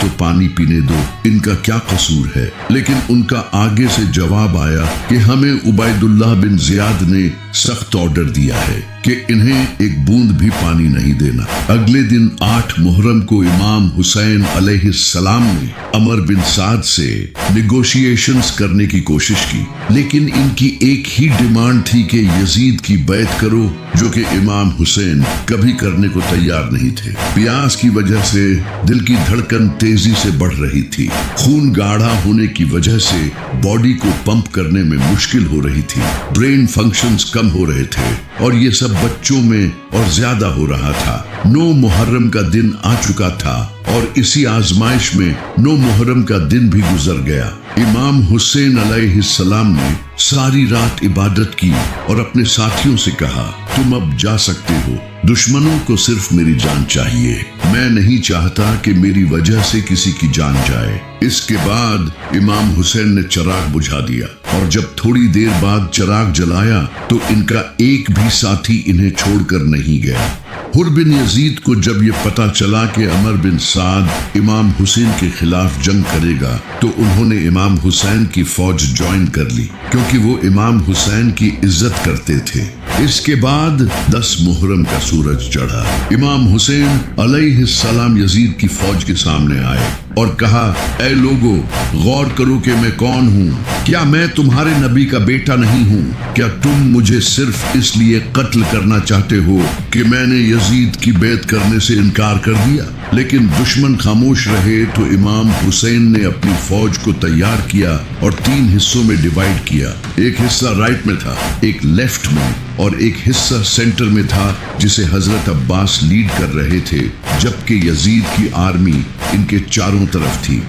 تو پانی پینے دو، ان کا کیا قصور ہے؟ لیکن ان کا آگے سے جواب آیا کہ ہمیں عبید اللہ بن زیاد نے سخت آرڈر دیا ہے کہ انہیں ایک بوند بھی پانی نہیں دینا۔ اگلے دن 8 محرم کو امام حسین علیہ السلام نے عمر بن سعد سے نیگوشیشنز کرنے کی کوشش کی، لیکن ان کی ایک ہی ڈیمانڈ تھی کہ یزید کی بیعت کرو، جو کہ امام حسین کبھی کرنے کو تیار نہیں تھے۔ پیاس کی وجہ سے دل کی دھڑکن تیزی سے بڑھ رہی تھی، خون گاڑھا ہونے کی وجہ سے باڈی کو پمپ کرنے میں مشکل ہو رہی تھی، برین فنکشنز کم ہو رہے تھے، اور یہ سب بچوں میں اور زیادہ ہو رہا تھا۔ 9 محرم کا دن آ چکا تھا اور اسی آزمائش میں 9 محرم کا دن بھی گزر گیا۔ امام حسین علیہ السلام نے ساری رات عبادت کی اور اپنے ساتھیوں سے کہا، تم اب جا سکتے ہو، دشمنوں کو صرف میری جان چاہیے، میں نہیں چاہتا کہ میری وجہ سے کسی کی جان جائے۔ اس کے بعد امام حسین نے چراغ بجھا دیا، اور جب تھوڑی دیر بعد چراغ جلایا تو ان کا ایک بھی ساتھی انہیں چھوڑ کر نہیں گیا۔ حر بن یزید کو جب یہ پتا چلا کہ عمر بن سعد امام حسین کے خلاف جنگ کرے گا تو انہوں نے امام حسین کی فوج جوائن کر لی، کیونکہ وہ امام حسین کی عزت کرتے تھے۔ اس کے بعد 10 محرم کا سورج چڑھا۔ امام حسین علیہ السلام یزید کی فوج کے سامنے آئے اور کہا، اے لوگو، غور کرو کہ میں کون ہوں، کیا میں تمہارے نبی کا بیٹا نہیں ہوں؟ کیا تم مجھے صرف اس لیے قتل کرنا چاہتے ہو کہ میں نے یزید کی بیعت کرنے سے انکار کر دیا؟ لیکن دشمن خاموش رہے تو امام حسین نے اپنی فوج کو تیار کیا اور 3 حصوں میں ڈیوائیڈ کیا۔ ایک حصہ رائٹ میں تھا، ایک لیفٹ میں، اور ایک حصہ سینٹر میں تھا جسے حضرت عباس لیڈ کر رہے تھے، جبکہ یزید کی آرمی ان کے چاروں طرف تھی۔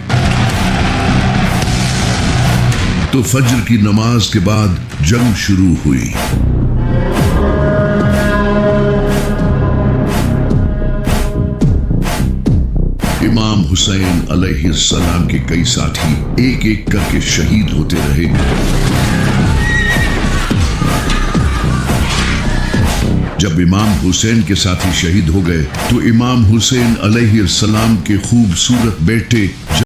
تو فجر کی نماز کے بعد جنگ شروع ہوئی۔ امام حسین علیہ السلام کے کئی ساتھی ایک ایک کر کے شہید ہوتے رہے۔ جب امام حسین کے ساتھی شہید ہو گئے تو امام حسین علیہ السلام کے خوبصورت بیٹے